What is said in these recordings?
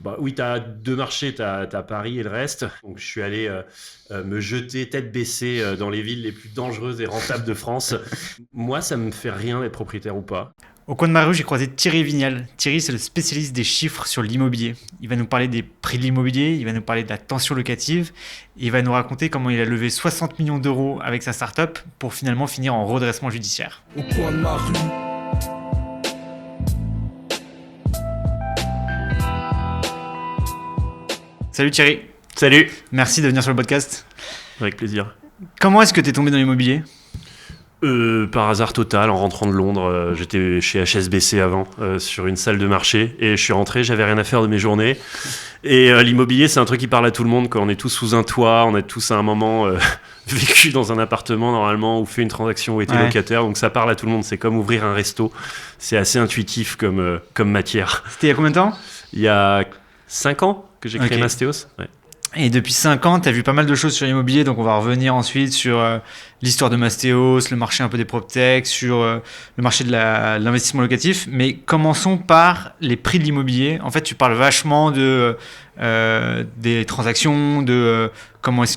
Bah, oui, tu as deux marchés, tu as Paris et le reste. Donc, je suis allé me jeter tête baissée dans les villes les plus dangereuses et rentables de France. Moi, ça me fait rien d'être propriétaire ou pas. Au coin de ma rue, j'ai croisé Thierry Vignal. Thierry, c'est le spécialiste des chiffres sur l'immobilier. Il va nous parler des prix de l'immobilier, il va nous parler de la tension locative, et il va nous raconter comment il a levé 60 millions d'euros avec sa start-up pour finalement finir en redressement judiciaire. Au coin de ma rue. Salut Thierry, Salut. merci de venir sur le podcast. Avec plaisir. Comment est-ce que tu es tombé dans l'immobilier ? Par hasard total, en rentrant de Londres, j'étais chez HSBC avant, sur une salle de marché, et je suis rentré, j'avais rien à faire de mes journées. Et l'immobilier, c'est un truc qui parle à tout le monde, quand on est tous sous un toit, on a tous à un moment vécu dans un appartement normalement, ou fait une transaction, ou été locataire, donc ça parle à tout le monde, c'est comme ouvrir un resto, c'est assez intuitif comme matière. C'était il y a combien de temps ? Il y a 5 ans que j'ai créé Ok. Mastéos. Ouais. Et depuis 5 ans, tu as vu pas mal de choses sur l'immobilier, donc on va revenir ensuite sur l'histoire de Mastéos, le marché un peu des PropTech, sur le marché de l'investissement locatif. Mais commençons par les prix de l'immobilier. En fait, tu parles vachement des transactions,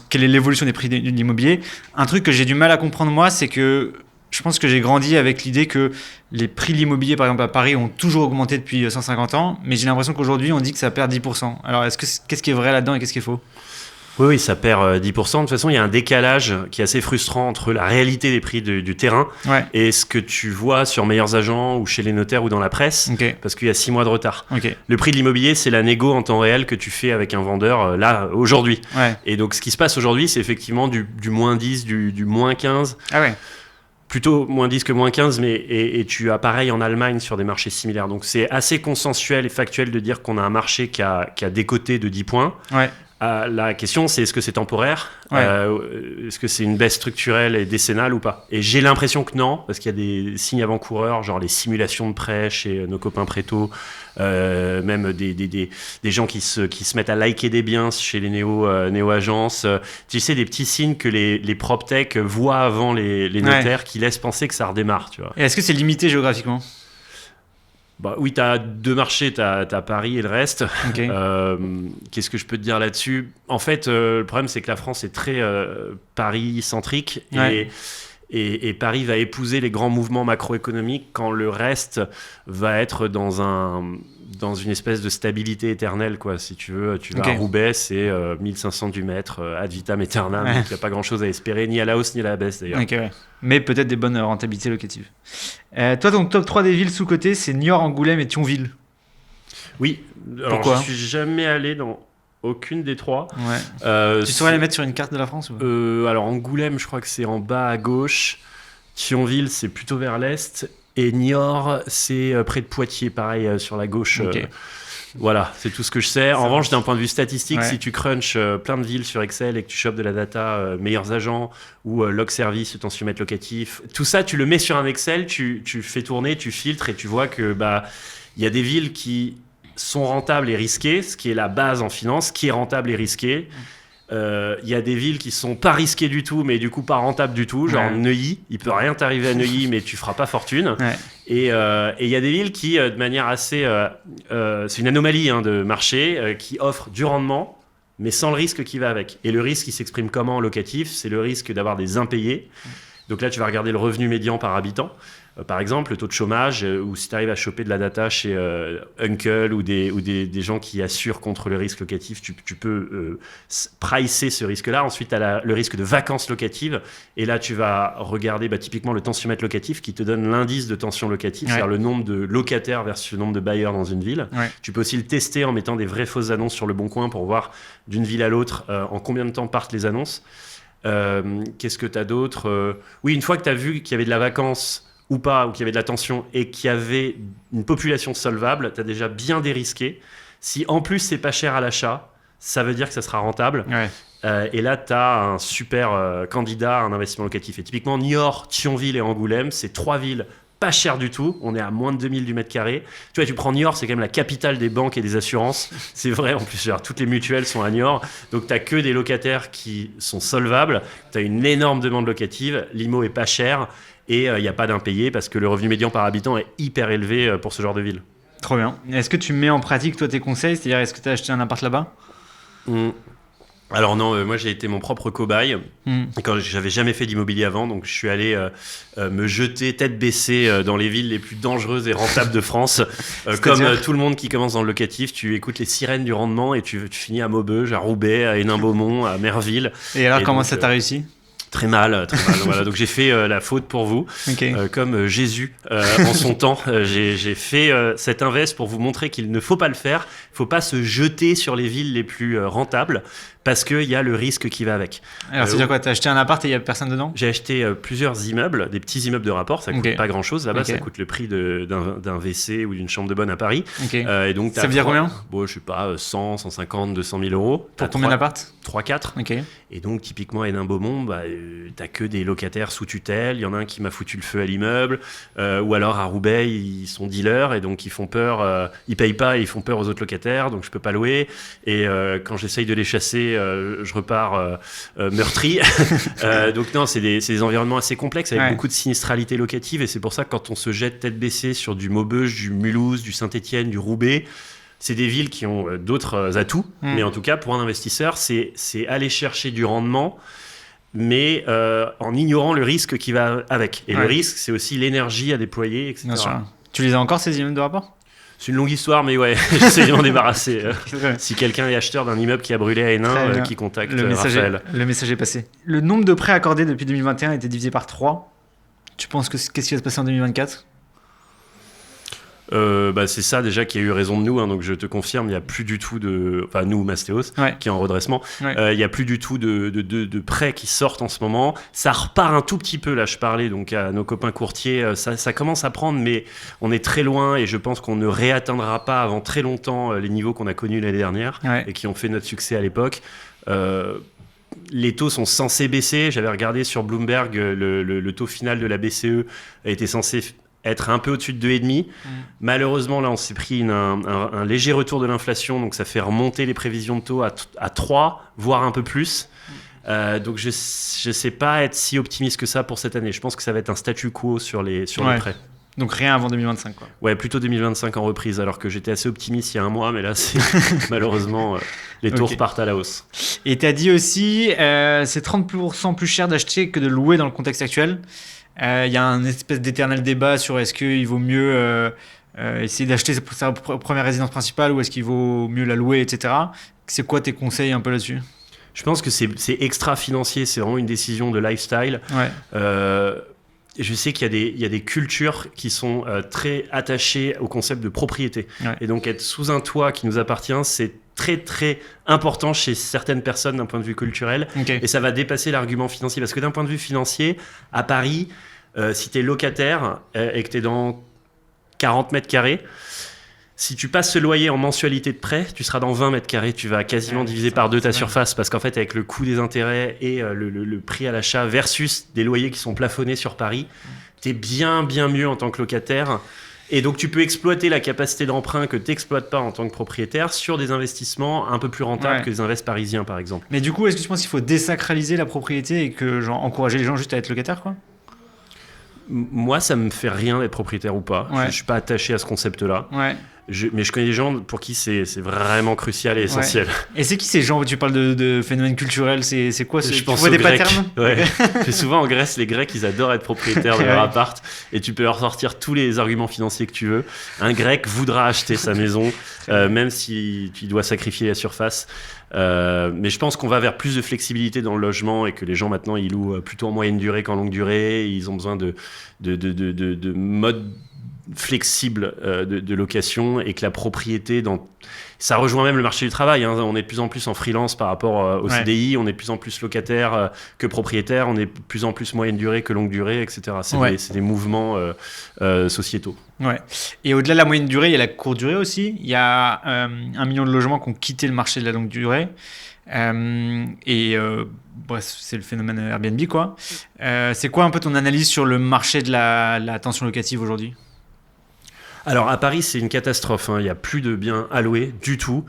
quelle est l'évolution des prix de l'immobilier. Un truc que j'ai du mal à comprendre moi, c'est que je pense que j'ai grandi avec l'idée que les prix de l'immobilier, par exemple à Paris, ont toujours augmenté depuis 150 ans, mais j'ai l'impression qu'aujourd'hui, on dit que ça perd 10%. Alors, qu'est-ce qui est vrai là-dedans et qu'est-ce qui est faux ? Oui, ça perd 10%. De toute façon, il y a un décalage qui est assez frustrant entre la réalité des prix du terrain Ouais, et ce que tu vois sur Meilleurs Agents ou chez les notaires ou dans la presse, ok, parce qu'il y a 6 mois de retard. ok, Le prix de l'immobilier, c'est la négo en temps réel que tu fais avec un vendeur là, aujourd'hui. ouais. Et donc, ce qui se passe aujourd'hui, c'est effectivement du moins 10, du moins 15. Ah ouais, Plutôt moins 10 que moins 15, et tu as pareil en Allemagne sur des marchés similaires. Donc c'est assez consensuel et factuel de dire qu'on a un marché qui a décoté de 10 points. ouais. La question, c'est est-ce que c'est temporaire ? Ouais. Est-ce que c'est une baisse structurelle et décennale ou pas ? Et j'ai l'impression que non, parce qu'il y a des signes avant-coureurs, genre les simulations de prêts chez nos copains Préto, même des gens qui se mettent à liker des biens chez les néo-agences. Tu sais, des petits signes que les PropTech voient avant les notaires qui laissent penser que ça redémarre, tu vois. Et est-ce que c'est limité géographiquement ? Bah, oui, tu as deux marchés, tu as Paris et le reste. Ok. Qu'est-ce que je peux te dire là-dessus ? En fait, le problème, c'est que la France est très Paris-centrique Ouais. et Paris va épouser les grands mouvements macroéconomiques quand le reste va être dans une espèce de stabilité éternelle, quoi. Si tu veux, tu vas Ok. à Roubaix, c'est 1500 du mètre, ad vitam aeternam, Ouais. donc il n'y a pas grand-chose à espérer, ni à la hausse ni à la baisse d'ailleurs. Ok, ouais. Mais peut-être des bonnes rentabilités locatives. Toi, ton top 3 des villes sous-cotées, c'est Niort, Angoulême et Thionville. Oui, alors Pourquoi je suis jamais allé dans aucune des trois. Ouais. Tu saurais les mettre sur une carte de la France ou pas ? Alors Angoulême, je crois que c'est en bas à gauche. Thionville, c'est plutôt vers l'est. Et Niort, c'est près de Poitiers, pareil, sur la gauche. Ok. Voilà, c'est tout ce que je sais. En Ça revanche, marche. d'un point de vue statistique, Ouais. si tu crunches plein de villes sur Excel et que tu chopes de la data Meilleurs Agents ou Log Service, le tensiomètre locatif, tout ça, tu le mets sur un Excel, tu fais tourner, tu filtres et tu vois que il y a des villes qui sont rentables et risquées, ce qui est la base en finance, qui est rentable et risqué. Il y a des villes qui sont pas risquées du tout, mais du coup pas rentables du tout, genre Ouais. Neuilly. Il peut rien t'arriver à Neuilly, mais tu feras pas fortune. Ouais. Et il y a des villes qui, de manière assez, c'est une anomalie de marché, qui offrent du rendement, mais sans le risque qui va avec. Et le risque, il s'exprime comment en locatif ? C'est le risque d'avoir des impayés. Donc là, tu vas regarder le revenu médian par habitant. Par exemple, le taux de chômage, ou si tu arrives à choper de la data chez Uncle ou des gens qui assurent contre le risque locatif, tu peux pricer ce risque-là. Ensuite, tu as le risque de vacances locatives. Et là, tu vas regarder typiquement le tensiomètre locatif qui te donne l'indice de tension locative, Ouais. c'est-à-dire le nombre de locataires versus le nombre de bailleurs dans une ville. Ouais. Tu peux aussi le tester en mettant des vraies fausses annonces sur le Bon Coin pour voir d'une ville à l'autre en combien de temps partent les annonces. Qu'est-ce que tu as d'autre ? Oui, une fois que tu as vu qu'il y avait de la vacance ou pas, ou qu'il y avait de la tension et qu'il y avait une population solvable, tu as déjà bien dérisqué. Si en plus c'est pas cher à l'achat, ça veut dire que ça sera rentable. Ouais. Et là, tu as un super candidat à un investissement locatif. Et typiquement, Niort, Thionville et Angoulême, c'est 3 villes pas cher du tout. On est à moins de 2000 du mètre carré. Tu vois, tu prends Niort, c'est quand même la capitale des banques et des assurances. C'est vrai, en plus, genre, toutes les mutuelles sont à Niort. Donc, tu n'as que des locataires qui sont solvables. Tu as une énorme demande locative. L'IMO est pas cher. Et il n'y a pas d'impayé parce que le revenu médian par habitant est hyper élevé pour ce genre de ville. Trop bien. Est-ce que tu mets en pratique, toi, tes conseils? C'est-à-dire, est-ce que tu as acheté un appart là-bas? Alors non, moi j'ai été mon propre cobaye. Quand j'avais jamais fait d'immobilier avant, donc je suis allé me jeter tête baissée dans les villes les plus dangereuses et rentables de France. Comme tout le monde qui commence dans le locatif, tu écoutes les sirènes du rendement et tu finis à Maubeuge, à Roubaix, à Hénin-Beaumont, à Merville. Et alors, comment ça t'a réussi? Très mal, très mal. Voilà, donc j'ai fait la faute pour vous, comme Jésus en son temps. J'ai fait cet invest pour vous montrer qu'il ne faut pas le faire. Il ne faut pas se jeter sur les villes les plus rentables parce qu'il y a le risque qui va avec. Alors, c'est-à-dire quoi? T'as acheté un appart et il n'y a personne dedans? J'ai acheté plusieurs immeubles, des petits immeubles de rapport. Ça coûte pas grand-chose. Là-bas, ça coûte le prix d'un WC ou d'une chambre de bonne à Paris. Et donc, ça veut dire combien? Bon, je sais pas, 100, 150, 200 000 euros. Pour combien d'apparts? 3-4. Et donc, typiquement, à Hénin-Beaumont, t'as que des locataires sous tutelle. Il y en a un qui m'a foutu le feu à l'immeuble. Ou alors, à Roubaix, ils sont dealers et donc ils font peur. Ils payent pas et ils font peur aux autres locataires. Donc, je peux pas louer. Et quand j'essaye de les chasser, je repars meurtri. Donc, non, c'est des environnements assez complexes avec beaucoup de sinistralité locative. Et c'est pour ça que quand on se jette tête baissée sur du Maubeuge, du Mulhouse, du Saint-Étienne, du Roubaix, c'est des villes qui ont d'autres atouts, mais en tout cas, pour un investisseur, c'est aller chercher du rendement, mais en ignorant le risque qui va avec. Et le risque, c'est aussi l'énergie à déployer, etc. Bien sûr. Tu les as encore, ces immeubles de rapport? C'est une longue histoire, mais ouais, j'essaie de m'en débarrasser. Si quelqu'un est acheteur d'un immeuble qui a brûlé à Hénin, qui contacte Raphaël. Le message est passé. Le nombre de prêts accordés depuis 2021 a été divisé par 3. Tu penses qu'est-ce qui va se passer en 2024? C'est ça déjà qui a eu raison de nous, donc je te confirme, il n'y a plus du tout enfin nous Mastéos qui est en redressement, il n'y a plus du tout de prêts qui sortent en ce moment. Ça repart un tout petit peu, là je parlais donc à nos copains courtiers, ça commence à prendre, mais on est très loin et je pense qu'on ne réatteindra pas avant très longtemps les niveaux qu'on a connus l'année dernière et qui ont fait notre succès à l'époque. Les taux sont censés baisser. J'avais regardé sur Bloomberg, le taux final de la BCE a été censé être un peu au-dessus de 2,5. Malheureusement, là, on s'est pris un léger retour de l'inflation, donc ça fait remonter les prévisions de taux à 3, voire un peu plus. Donc, je ne sais pas être si optimiste que ça pour cette année. Je pense que ça va être un statu quo sur les prêts. Donc rien avant 2025, quoi. Ouais, plutôt 2025 en reprise, alors que j'étais assez optimiste il y a un mois, mais là, malheureusement, les taux repartent à la hausse. Et tu as dit aussi, c'est 30% plus cher d'acheter que de louer dans le contexte actuel. Il y a un espèce d'éternel débat sur est-ce qu'il vaut mieux essayer d'acheter sa première résidence principale ou est-ce qu'il vaut mieux la louer, etc. C'est quoi tes conseils un peu là-dessus? Je pense que c'est extra financier, c'est vraiment une décision de lifestyle. Je sais qu'il y a des cultures qui sont très attachées au concept de propriété. Et donc être sous un toit qui nous appartient, c'est très très important chez certaines personnes d'un point de vue culturel. Et ça va dépasser l'argument financier. Parce que d'un point de vue financier, à Paris, si tu es locataire et que tu es dans 40 mètres carrés, si tu passes ce loyer en mensualité de prêt, tu seras dans 20 mètres carrés. Tu vas quasiment diviser par deux ta surface parce qu'en fait, avec le coût des intérêts et le prix à l'achat versus des loyers qui sont plafonnés sur Paris, tu es bien mieux en tant que locataire. Et donc, tu peux exploiter la capacité d'emprunt que tu n'exploites pas en tant que propriétaire sur des investissements un peu plus rentables que des investissements parisiens, par exemple. Mais du coup, est-ce que tu penses qu'il faut désacraliser la propriété et que encourager les gens juste à être locataires, quoi? Moi, ça me fait rien d'être propriétaire ou pas. Je suis pas attaché à ce concept-là. Mais je connais des gens pour qui c'est vraiment crucial et essentiel. Et c'est qui ces gens? Tu parles de phénomènes culturels, c'est quoi? Je pense aux Grecs. C'est souvent en Grèce, les Grecs, ils adorent être propriétaires de leur appart et tu peux leur sortir tous les arguments financiers que tu veux. Un Grec voudra acheter sa maison, même si tu dois sacrifier la surface. Mais je pense qu'on va vers plus de flexibilité dans le logement et que les gens maintenant ils louent plutôt en moyenne durée qu'en longue durée. Ils ont besoin de modes flexibles de location et que la propriété ça rejoint même le marché du travail, on est de plus en plus en freelance par rapport au CDI, on est de plus en plus locataire que propriétaire, on est de plus en plus moyenne durée que longue durée, etc. C'est des mouvements sociétaux. Et au-delà de la moyenne durée, il y a la courte durée aussi. Il y a 1 million de logements qui ont quitté le marché de la longue durée. Bref, c'est le phénomène Airbnb, quoi. C'est quoi un peu ton analyse sur le marché de la tension locative aujourd'hui? Alors à Paris, c'est une catastrophe. Il n'y a plus de biens à louer du tout.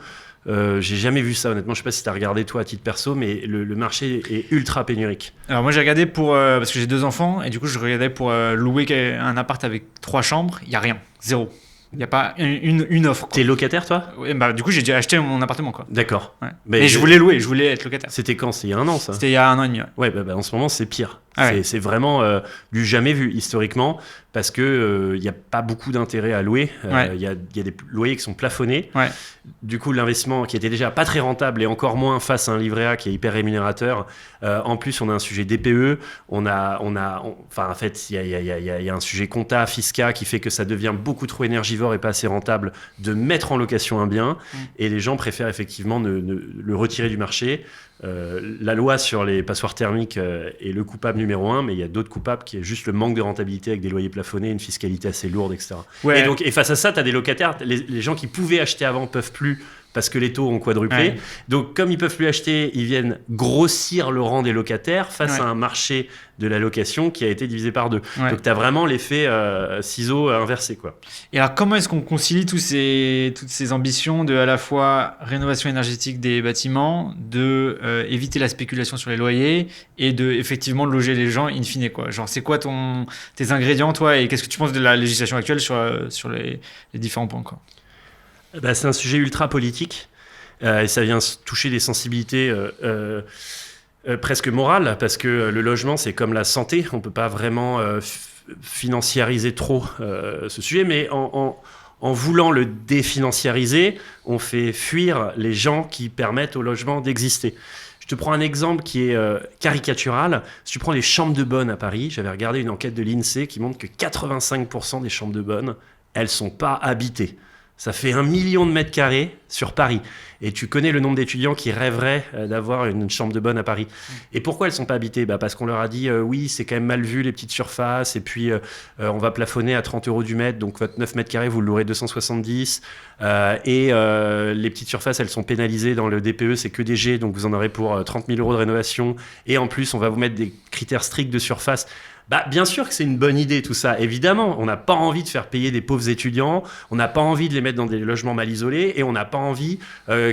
J'ai jamais vu ça, honnêtement. Je ne sais pas si tu as regardé toi à titre perso, mais le marché est ultra pénurique. Alors moi, j'ai regardé parce que j'ai 2 enfants et du coup, je regardais pour louer un appart avec 3 chambres. Il n'y a rien, 0. Il n'y a pas une offre. Quoi. T'es locataire, toi? Ouais, bah, du coup, j'ai dû acheter mon appartement. Quoi. D'accord. Ouais. Mais Mais je voulais louer, je voulais être locataire. C'était quand? C'était il y a un an, ça? C'était il y a 1 an et demi. Ouais, en ce moment, c'est pire. Ah ouais. C'est vraiment du jamais vu historiquement parce que il n'y a pas beaucoup d'intérêt à louer. Ouais. Il y a des loyers qui sont plafonnés. Ouais. Du coup, l'investissement qui était déjà pas très rentable et encore moins face à un livret A qui est hyper rémunérateur. En plus, on a un sujet DPE. En fait, il y a un sujet compta, fiscal qui fait que ça devient beaucoup trop énergivore et pas assez rentable de mettre en location un bien. Et les gens préfèrent effectivement le retirer du marché. La loi sur les passoires thermiques est le coupable numéro 1, mais il y a d'autres coupables qui est juste le manque de rentabilité avec des loyers plafonnés, une fiscalité assez lourde, etc. Ouais. Et face à ça, tu as des locataires, les gens qui pouvaient acheter avant peuvent plus parce que les taux ont quadruplé. Ouais. Donc, comme ils peuvent plus acheter, ils viennent grossir le rang des locataires face à un marché de la location qui a été divisé par 2. Ouais. Donc, tu as vraiment l'effet ciseau inversé, quoi. Et alors, comment est-ce qu'on concilie toutes ces ambitions de à la fois rénovation énergétique des bâtiments, de éviter la spéculation sur les loyers et de effectivement loger les gens in fine, quoi. Genre, c'est quoi tes ingrédients, toi, et qu'est-ce que tu penses de la législation actuelle sur les différents points, quoi? C'est un sujet ultra politique et ça vient toucher des sensibilités presque morales parce que le logement, c'est comme la santé. On ne peut pas vraiment financiariser trop ce sujet, mais en voulant le définanciariser, on fait fuir les gens qui permettent au logement d'exister. Je te prends un exemple qui est caricatural. Si tu prends les chambres de bonne à Paris, j'avais regardé une enquête de l'INSEE qui montre que 85% des chambres de bonne, elles ne sont pas habitées. Ça fait 1 million de mètres carrés sur Paris. Et tu connais le nombre d'étudiants qui rêveraient d'avoir une chambre de bonne à Paris. Et pourquoi elles ne sont pas habitées? Parce qu'on leur a dit, oui, c'est quand même mal vu les petites surfaces, et puis on va plafonner à 30 € du mètre, donc votre 9 mètres carrés, vous l'aurez 270. Les petites surfaces, elles sont pénalisées dans le DPE, c'est que des G, donc vous en aurez pour 30 000 € de rénovation. Et en plus, on va vous mettre des critères stricts de surface. Bien sûr que c'est une bonne idée tout ça, évidemment. On n'a pas envie de faire payer des pauvres étudiants, on n'a pas envie de les mettre dans des logements mal isolés et on n'a pas envie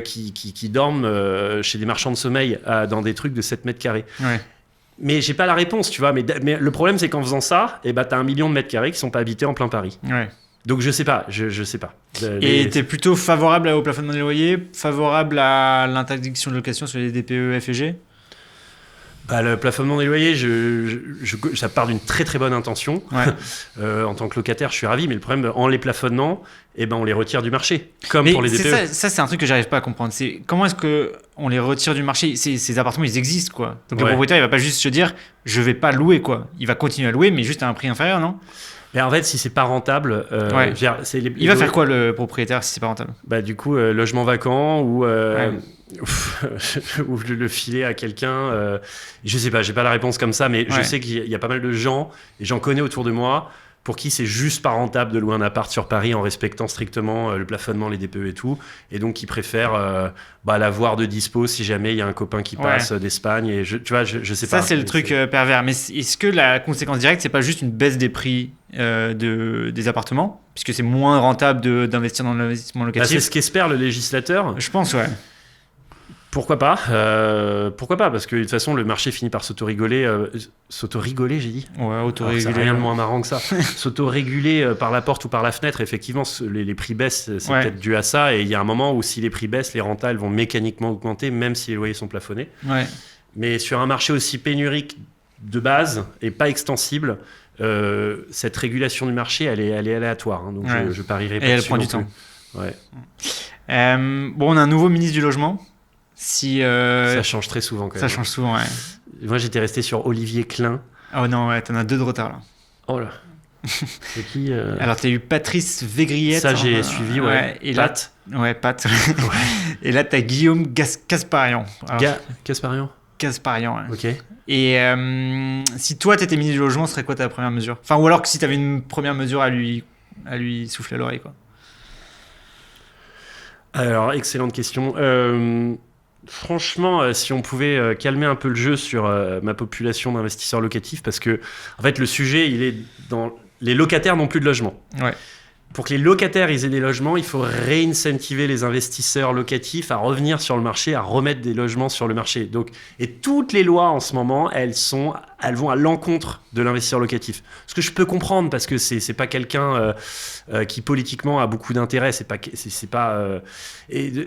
qu'ils dorment chez des marchands de sommeil dans des trucs de 7 mètres carrés. Ouais. Mais j'ai pas la réponse, tu vois. Mais le problème, c'est qu'en faisant ça, t'as 1 million de mètres carrés qui sont pas habités en plein Paris. Ouais. Donc je sais pas, je sais pas. Et t'es plutôt favorable au plafonnement des loyers, favorable à l'interdiction de location sur les DPE, F et G? Le plafonnement des loyers, ça part d'une très très bonne intention. Ouais. En tant que locataire, je suis ravi, mais le problème, en les plafonnant, on les retire du marché, comme mais pour les DPE. Ça, c'est un truc que j'arrive pas à comprendre. C'est comment est-ce qu'on les retire du marché? Ces appartements, ils existent, quoi. Donc le propriétaire, il va pas juste se dire, je vais pas louer, quoi. Il va continuer à louer, mais juste à un prix inférieur, non? Mais en fait, si c'est pas rentable, il va faire quoi le propriétaire si c'est pas rentable? Du coup, logement vacant ou ou le filer à quelqu'un. Je sais pas, j'ai pas la réponse comme ça, mais je sais qu'il y a pas mal de gens, et j'en connais autour de moi, pour qui c'est juste pas rentable de louer un appart sur Paris en respectant strictement le plafonnement, les DPE et tout, et donc qui préfèrent l'avoir de dispo si jamais il y a un copain qui passe d'Espagne. Et tu vois, je sais pas. Ça, c'est le truc pervers. Mais est-ce que la conséquence directe, c'est pas juste une baisse des prix des appartements, puisque c'est moins rentable d'investir dans l'investissement locatif? C'est ce qu'espère le législateur. Je pense, ouais. Pourquoi pas? Parce que de toute façon, le marché finit par s'auto-réguler. S'auto-réguler, j'ai dit? Ouais, auto-réguler. C'est rien de moins marrant que ça. S'auto-réguler par la porte ou par la fenêtre, effectivement, les prix baissent, c'est peut-être dû à ça. Et il y a un moment où si les prix baissent, les rentas elles vont mécaniquement augmenter, même si les loyers sont plafonnés. Ouais. Mais sur un marché aussi pénurique de base et pas extensible, cette régulation du marché, elle est aléatoire. Hein, donc je parierais pas dessus. Et elle dessus prend du non temps. plus. Ouais. On a un nouveau ministre du Logement. Ça change très souvent quand même. Ça change souvent, ouais. Moi, j'étais resté sur Olivier Klein. Oh non, ouais, t'en as 2 de retard là. Oh là. C'est qui Alors, t'as eu Patrice Végriette. Ça, j'ai suivi, ouais. Et Pat. Ouais, Pat. Et là, t'as Guillaume Casparian. Casparian. Casparian, ouais. Ok. Et si toi, t'étais ministre du Logement, ce serait quoi ta première mesure? Enfin, ou alors que si t'avais une première mesure à lui souffler à l'oreille, quoi. Alors, excellente question. Franchement, si on pouvait calmer un peu le jeu sur ma population d'investisseurs locatifs, parce que en fait le sujet il est dans les locataires n'ont plus de logement. Ouais. pour que les locataires aient des logements, il faut réincentiver les investisseurs locatifs à revenir sur le marché, à remettre des logements sur le marché. Donc, et toutes les lois en ce moment, elles vont à l'encontre de l'investisseur locatif. Ce que je peux comprendre, parce que c'est pas quelqu'un qui politiquement a beaucoup d'intérêt.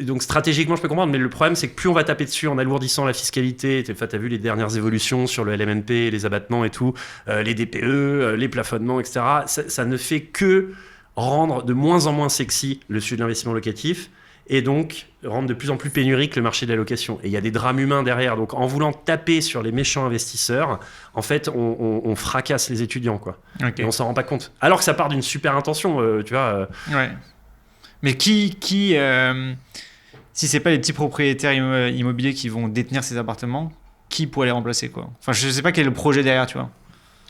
Donc stratégiquement, je peux comprendre, mais le problème, c'est que plus on va taper dessus en alourdissant la fiscalité, t'as vu les dernières évolutions sur le LMNP, les abattements et tout, les DPE, les plafonnements, etc. Ça ne fait que rendre de moins en moins sexy le sujet de l'investissement locatif et donc rendre de plus en plus pénurique le marché de la location. Et il y a des drames humains derrière. Donc en voulant taper sur les méchants investisseurs, en fait, on fracasse les étudiants, quoi. Okay. Et on s'en rend pas compte. Alors que ça part d'une super intention, tu vois. Ouais. Mais si c'est pas les petits propriétaires immobiliers qui vont détenir ces appartements, qui pourrait les remplacer, quoi? Enfin, je sais pas quel est le projet derrière, tu vois.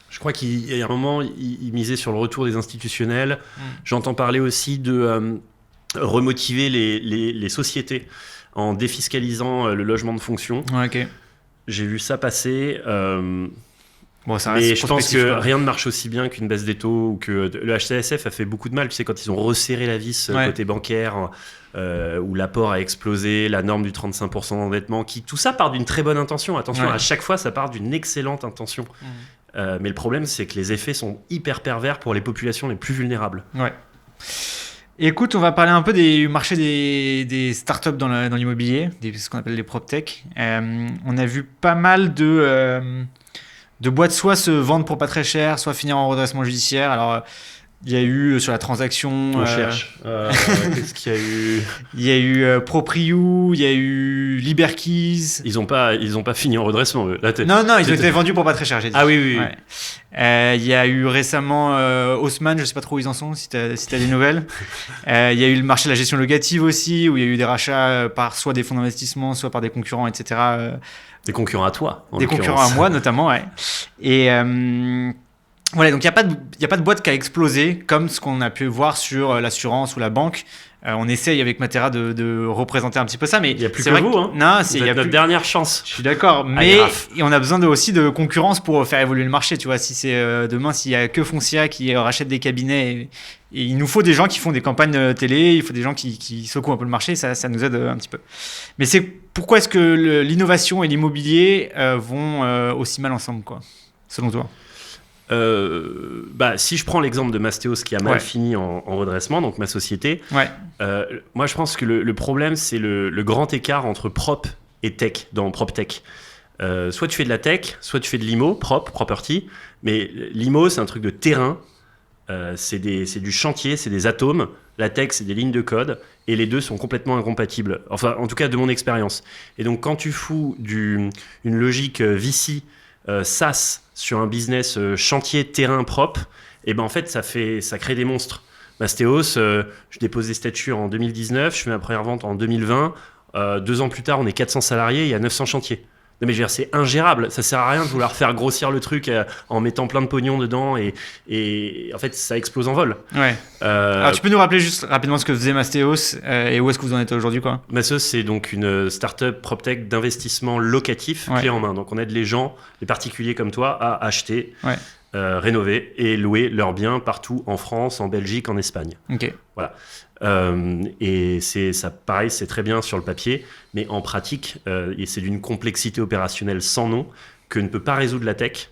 Je crois qu'il y a un moment, il misait sur le retour des institutionnels. J'entends parler aussi de remotiver les sociétés en défiscalisant le logement de fonction. Ouais, ok. J'ai vu ça passer. Bon, ça reste mais je pense que quoi. rien ne marche aussi bien qu'une baisse des taux. Ou que le HCSF a fait beaucoup de mal. Tu sais, quand ils ont resserré la vis côté bancaire, où l'apport a explosé, la norme du 35% d'endettement, tout ça part d'une très bonne intention. Attention, à chaque fois, ça part d'une excellente intention. Mais le problème, c'est que les effets sont hyper pervers pour les populations les plus vulnérables. Ouais. Écoute, on va parler un peu des marchés des startups dans l'immobilier, ce qu'on appelle les PropTech. On a vu pas mal de boîtes soit se vendre pour pas très cher, soit finir en redressement judiciaire. Alors, il y a eu sur la transaction... On cherche. Qu'est-ce qu'il y a eu ? Il y a eu Propriu, il y a eu Liberkeys. Ils ont pas fini en redressement. Eux. Là, non, ils ont été vendus pour pas très cher, j'ai dit. Ah oui. Ouais. Il y a eu récemment Haussmann, je sais pas trop où ils en sont, si t'as des nouvelles. Il y a eu le marché de la gestion locative aussi, où il y a eu des rachats par soit des fonds d'investissement, soit par des concurrents, etc. Des concurrents à toi. Des concurrents à moi, notamment, ouais. Et... voilà, donc il n'y a pas de boîte qui a explosé comme ce qu'on a pu voir sur l'assurance ou la banque. On essaye avec Matera de représenter un petit peu ça, mais il n'y a plus que vous. Hein. Non, c'est notre dernière chance. Je suis d'accord, mais on a besoin aussi de concurrence pour faire évoluer le marché. Tu vois, si c'est demain, s'il n'y a que Foncia qui rachète des cabinets, et il nous faut des gens qui font des campagnes télé, il faut des gens qui secouent un peu le marché, ça nous aide un petit peu. Mais c'est pourquoi est-ce que l'innovation et l'immobilier vont aussi mal ensemble, quoi, selon toi? Si je prends l'exemple de Mastéos qui a mal fini en redressement, donc ma société, moi je pense que le problème c'est le grand écart entre prop et tech dans PropTech. Soit tu fais de la tech, soit tu fais de l'IMO, property, mais l'IMO c'est un truc de terrain, c'est du chantier, c'est des atomes, la tech c'est des lignes de code, et les deux sont complètement incompatibles, enfin en tout cas de mon expérience. Et donc quand tu fous une logique VC, SaaS sur un business chantier terrain propre, et ben en fait ça crée des monstres. Mastéos, je dépose des statuts en 2019, je fais ma première vente en 2020, 2 ans plus tard on est 400 salariés, il y a 900 chantiers. Non mais je veux dire, c'est ingérable, ça sert à rien de vouloir faire grossir le truc en mettant plein de pognon dedans et en fait ça explose en vol. Ouais. Alors tu peux nous rappeler juste rapidement ce que faisait Mastéos et où est-ce que vous en êtes aujourd'hui, quoi? Mastéos c'est donc une startup PropTech d'investissement locatif clé en main. Donc on aide les gens, les particuliers comme toi à acheter, rénover et louer leurs biens partout en France, en Belgique, en Espagne. Ok. Voilà. Et ça, pareil, c'est très bien sur le papier, mais en pratique, et c'est d'une complexité opérationnelle sans nom que ne peut pas résoudre la tech,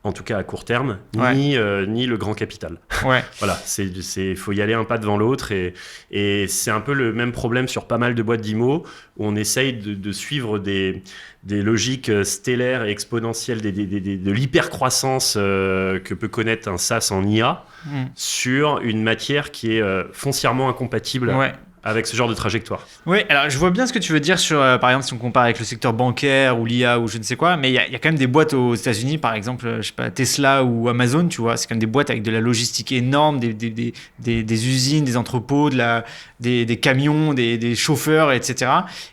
en tout cas à court terme, ni le grand capital. Ouais. Voilà, faut y aller un pas devant l'autre, et c'est un peu le même problème sur pas mal de boîtes d'IMO, où on essaye de suivre des logiques stellaires et exponentielles de l'hypercroissance que peut connaître un SaaS en IA sur une matière qui est foncièrement incompatible avec ce genre de trajectoire. Oui, alors je vois bien ce que tu veux dire sur, par exemple, si on compare avec le secteur bancaire ou l'IA ou je ne sais quoi, mais il y a quand même des boîtes aux États-Unis, par exemple, je sais pas, Tesla ou Amazon, tu vois, c'est quand même des boîtes avec de la logistique énorme, des usines, des entrepôts, des camions, des chauffeurs, etc.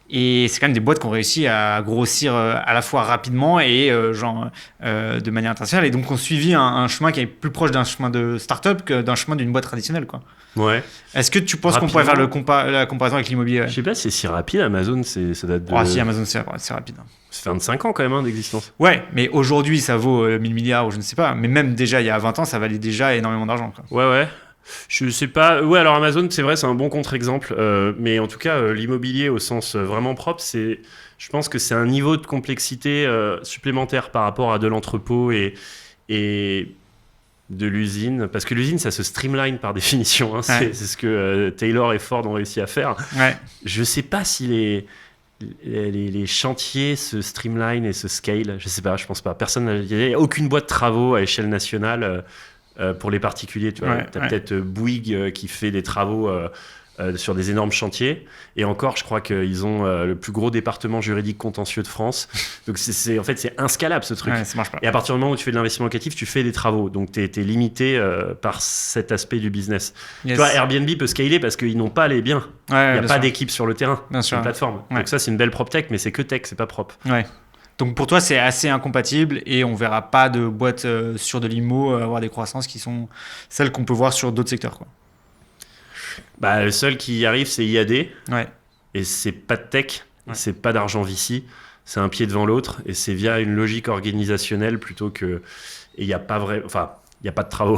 Et c'est quand même des boîtes qui ont réussi à grossir à la fois rapidement et de manière internationale, et donc ont suivi un chemin qui est plus proche d'un chemin de start-up que d'un chemin d'une boîte traditionnelle, quoi. Ouais. Est-ce que tu penses qu'on pourrait faire la comparaison avec l'immobilier? Je sais pas si c'est si rapide, Amazon, ça date de... Ah si, Amazon, c'est rapide. Ça fait 25 ans quand même d'existence. Ouais, mais aujourd'hui, ça vaut 1000 milliards ou je ne sais pas. Mais même déjà, il y a 20 ans, ça valait déjà énormément d'argent, quoi. Ouais. Je sais pas. Ouais, alors Amazon, c'est vrai, c'est un bon contre-exemple. Mais en tout cas, l'immobilier au sens vraiment propre, je pense que c'est un niveau de complexité supplémentaire par rapport à de l'entrepôt et de l'usine. Parce que l'usine, ça se streamline par définition. Hein. Ouais. C'est ce que Taylor et Ford ont réussi à faire. Ouais. Je sais pas si les chantiers se streamline et se scale. Je sais pas, je pense pas. Il n'y a aucune boîte de travaux à échelle nationale. Pour les particuliers, tu vois, t'as peut-être Bouygues qui fait des travaux sur des énormes chantiers. Et encore, je crois qu'ils ont le plus gros département juridique contentieux de France. Donc, en fait, c'est inscalable ce truc. Ouais, ça marche pas. Et à partir du moment où tu fais de l'investissement locatif, tu fais des travaux. Donc, t'es limité par cet aspect du business. Yes. Tu vois, Airbnb peut scaler parce qu'ils n'ont pas les biens. Ouais, Il n'y a bien pas sûr. d'équipe sur le terrain. Bien C'est sûr. une plateforme. Ouais. Donc, ça, c'est une belle prop tech, mais c'est que tech, c'est pas propre. Ouais. Donc pour toi, c'est assez incompatible et on verra pas de boîtes sur de l'IMO avoir des croissances qui sont celles qu'on peut voir sur d'autres secteurs, quoi. Bah, le seul qui y arrive, c'est IAD. Ouais. Et c'est pas de tech, Ouais. c'est pas d'argent VC, c'est un pied devant l'autre et c'est via une logique organisationnelle plutôt que. Et il n'y a pas vrai. Enfin, il n'y a pas de travaux.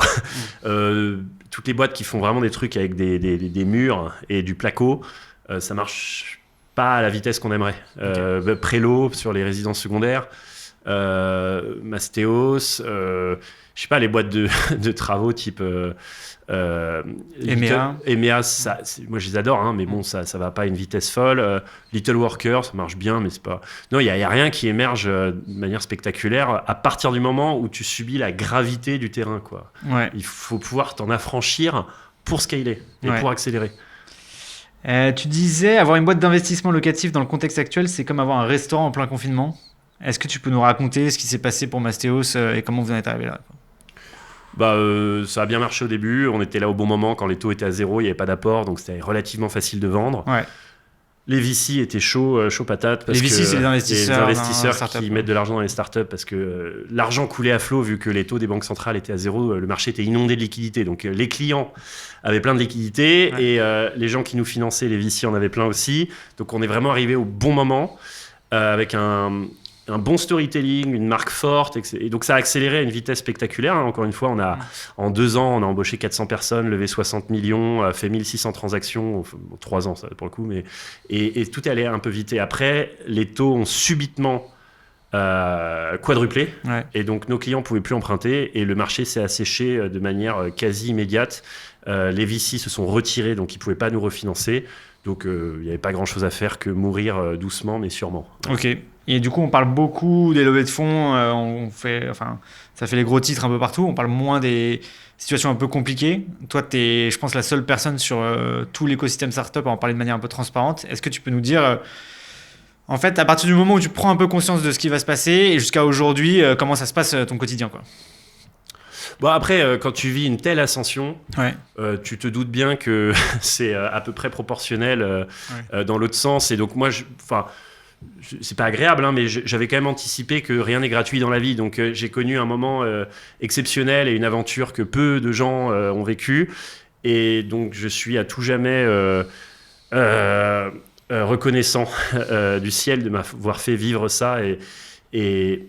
Toutes les boîtes qui font vraiment des trucs avec des murs et du placo, ça marche pas à la vitesse qu'on aimerait. Prélo sur les résidences secondaires, Mastéos, je sais pas, les boîtes de travaux type. EMEA. EMEA, moi je les adore, hein, mais bon, ça va pas à une vitesse folle. Little Worker, ça marche bien, mais c'est pas. Non, il y a rien qui émerge de manière spectaculaire à partir du moment où tu subis la gravité du terrain, quoi. Ouais. Il faut pouvoir t'en affranchir pour scaler et Ouais. pour accélérer. Tu disais avoir une boîte d'investissement locatif dans le contexte actuel, c'est comme avoir un restaurant en plein confinement. Est-ce que tu peux nous raconter ce qui s'est passé pour Mastéos et comment vous en êtes arrivé là, quoi? Bah, ça a bien marché au début. On était là au bon moment quand les taux étaient à zéro, il n'y avait pas d'apport, donc c'était relativement facile de vendre. Ouais. Les VC étaient chaud patate. Parce Les VC, que c'est les investisseurs dans les investisseurs startups, qui quoi. mettent de l'argent dans les startups parce que l'argent coulait à flot vu que les taux des banques centrales étaient à zéro. Le marché était inondé de liquidités. Donc les clients avaient plein de liquidités et les gens qui nous finançaient, les VC, en avaient plein aussi. Donc on est vraiment arrivé au bon moment avec un bon storytelling, une marque forte. Et donc ça a accéléré à une vitesse spectaculaire. Hein. Encore une fois, en 2 ans, on a embauché 400 personnes, levé 60 millions, fait 1600 transactions, 3 ans ça, pour le coup. Et tout est allé un peu vite. Et après, les taux ont subitement quadruplé. Ouais. Et donc nos clients ne pouvaient plus emprunter et le marché s'est asséché de manière quasi immédiate. Les VC se sont retirés, donc ils ne pouvaient pas nous refinancer. Donc il n'y avait pas grand-chose à faire que mourir doucement mais sûrement. Ok. Et du coup, on parle beaucoup des levées de fonds. Ça fait les gros titres un peu partout. On parle moins des situations un peu compliquées. Toi, tu es, je pense, la seule personne sur tout l'écosystème startup à en parler de manière un peu transparente. Est-ce que tu peux nous dire, en fait, à partir du moment où tu prends un peu conscience de ce qui va se passer et jusqu'à aujourd'hui, comment ça se passe ton quotidien, quoi? Bon, après, quand tu vis une telle ascension, Ouais. tu te doutes bien que c'est à peu près proportionnel dans l'autre sens. Et donc moi, c'est pas agréable, hein, mais j'avais quand même anticipé que rien n'est gratuit dans la vie. Donc j'ai connu un moment exceptionnel et une aventure que peu de gens ont vécu. Et donc je suis à tout jamais reconnaissant du ciel de m'avoir fait vivre ça. Et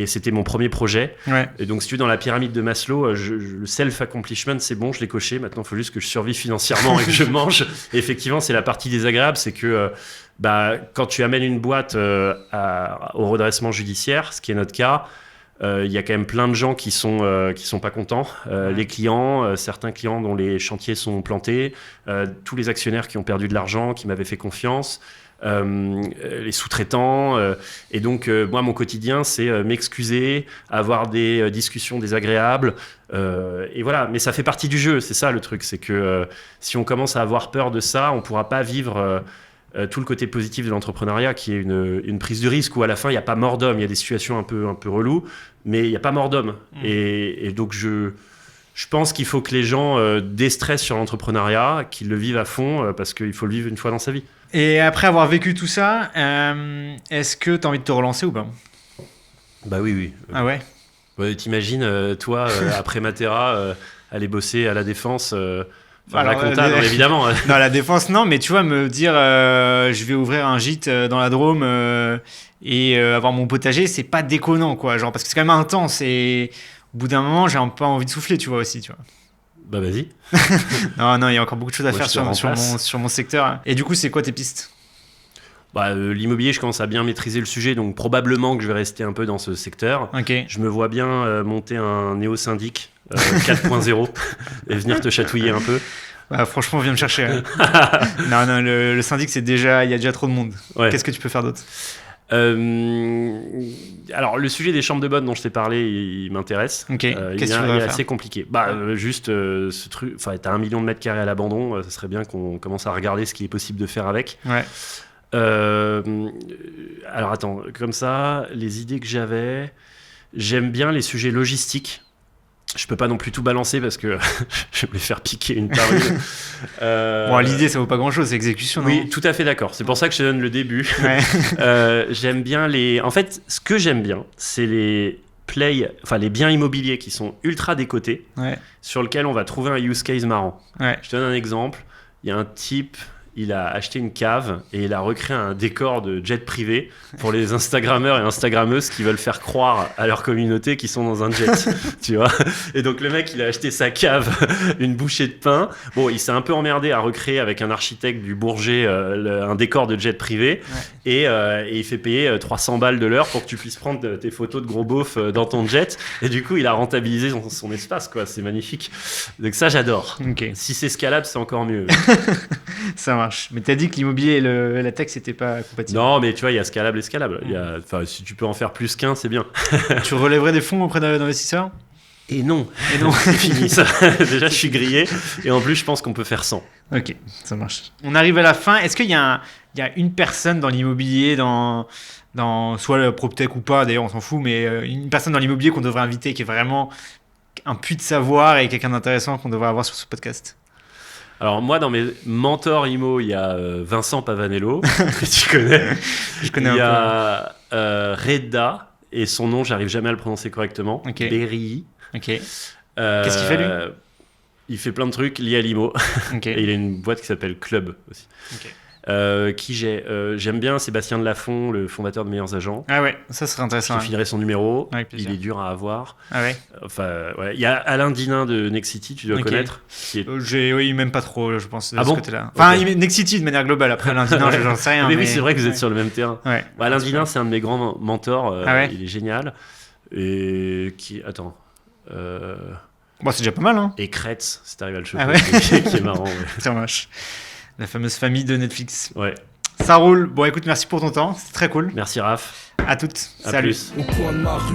c'était mon premier projet. Ouais. Et donc, si tu es dans la pyramide de Maslow, le self-accomplishment, c'est bon, je l'ai coché. Maintenant, il faut juste que je survive financièrement et que je mange. Et effectivement, c'est la partie désagréable, c'est que quand tu amènes une boîte au redressement judiciaire, ce qui est notre cas, il y a quand même plein de gens qui sont pas contents. Les clients, certains clients dont les chantiers sont plantés, tous les actionnaires qui ont perdu de l'argent, qui m'avaient fait confiance. Les sous-traitants et donc moi mon quotidien c'est m'excuser, avoir des discussions désagréables et voilà, mais ça fait partie du jeu, c'est ça le truc, c'est que si on commence à avoir peur de ça, on pourra pas vivre tout le côté positif de l'entrepreneuriat qui est une prise de risque où à la fin il n'y a pas mort d'homme, il y a des situations un peu reloues, mais il n'y a pas mort d'homme. Et donc je pense qu'il faut que les gens déstressent sur l'entrepreneuriat, qu'ils le vivent à fond parce qu'il faut le vivre une fois dans sa vie. Et après avoir vécu tout ça, est-ce que tu as envie de te relancer ou pas? Bah oui. Ah ouais? Ouais, t'imagines, toi, après Matera, aller bosser à la Défense, la Alors, compta, non, évidemment. Non, la défense, non, mais tu vois, me dire je vais ouvrir un gîte dans la Drôme et avoir mon potager, c'est pas déconnant, quoi. Genre, parce que c'est quand même intense et au bout d'un moment, j'ai un peu envie de souffler, tu vois, aussi, tu vois. Bah vas-y. Non, il y a encore beaucoup de choses à Moi, faire je te remplace. sur mon secteur. Et du coup, c'est quoi tes pistes? Bah, l'immobilier, je commence à bien maîtriser le sujet, donc probablement que je vais rester un peu dans ce secteur. Ok. Je me vois bien monter un néo-syndic 4.0 et venir te chatouiller un peu. Bah, franchement, viens me chercher. Non, le syndic, il y a déjà trop de monde. Ouais. Qu'est-ce que tu peux faire d'autre? Alors, le sujet des chambres de bonne dont je t'ai parlé, il m'intéresse. Ok. Il Qu'est-ce que tu est voudrais faire? assez compliqué. Bah, juste ce truc. Enfin, t'as 1 million de mètres carrés à l'abandon. Ça serait bien qu'on commence à regarder ce qui est possible de faire avec. Ouais. Alors, attends. Comme ça, les idées que j'avais. J'aime bien les sujets logistiques. Je peux pas non plus tout balancer parce que je vais me les faire piquer une parure. Bon, l'idée, ça vaut pas grand-chose, c'est exécution, non? Oui, tout à fait d'accord. C'est pour ça que je te donne le début. Ouais. J'aime bien les. En fait, ce que j'aime bien, c'est les les biens immobiliers qui sont ultra décotés, Ouais. sur lesquels on va trouver un use case marrant. Ouais. Je te donne un exemple. Il y a un type. Il a acheté une cave et il a recréé un décor de jet privé pour les Instagrammeurs et Instagrammeuses qui veulent faire croire à leur communauté qu'ils sont dans un jet, tu vois. Et donc le mec, il a acheté sa cave, une bouchée de pain. Bon, il s'est un peu emmerdé à recréer avec un architecte du Bourget un décor de jet privé. Ouais. Et il fait payer 300 balles de l'heure pour que tu puisses prendre tes photos de gros beaufs dans ton jet. Et du coup, il a rentabilisé son espace, quoi. C'est magnifique. Donc ça, j'adore. Okay. Si c'est scalable, c'est encore mieux. Ça marche. Mais t'as dit que l'immobilier et la tech, c'était pas compatible. Non, mais tu vois, il y a scalable et scalable. Si tu peux en faire plus qu'un, c'est bien. Tu relèverais des fonds auprès d'investisseurs? Et non, c'est fini ça. Déjà, je suis grillé. Et en plus, je pense qu'on peut faire 100. Ok, ça marche. On arrive à la fin. Est-ce qu'il y a une personne dans l'immobilier, dans soit le PropTech ou pas, d'ailleurs, on s'en fout, mais une personne dans l'immobilier qu'on devrait inviter qui est vraiment un puits de savoir et quelqu'un d'intéressant qu'on devrait avoir sur ce podcast? Alors moi, dans mes mentors IMO, il y a Vincent Pavanello, que tu connais. Je connais un peu. Il y a Reda, et son nom, j'arrive jamais à le prononcer correctement. Okay. Berry. Ok. Qu'est-ce qu'il fait, lui? Il fait plein de trucs liés à l'IMO. Okay. Et il a une boîte qui s'appelle Club aussi. Okay. J'aime bien Sébastien Delafont, le fondateur de Meilleurs Agents. Ah ouais, ça serait intéressant. Je filerai son numéro. Ouais, il est dur à avoir. Ah ouais. Enfin, ouais. Il y a Alain Dinin de Nexity, tu dois connaître. Oui, même pas trop, je pense, de ce bon côté-là. Enfin, okay. Nexity de manière globale. Après, Alain Dinin, j'en sais rien. Mais oui, c'est vrai que vous êtes sur le même terrain. Ouais. Alain Dinin, c'est un de mes grands mentors. Il est génial. Et attends. Bon, c'est déjà pas mal, hein. Et Kretz, c'est arrivé à le choper. Ah ouais. qui est marrant. Ouais. Ça marche. La fameuse famille de Netflix. Ouais. Ça roule. Bon, écoute, merci pour ton temps. C'était très cool. Merci, Raph. À toutes. À Salut. Plus. Au coin de ma rue.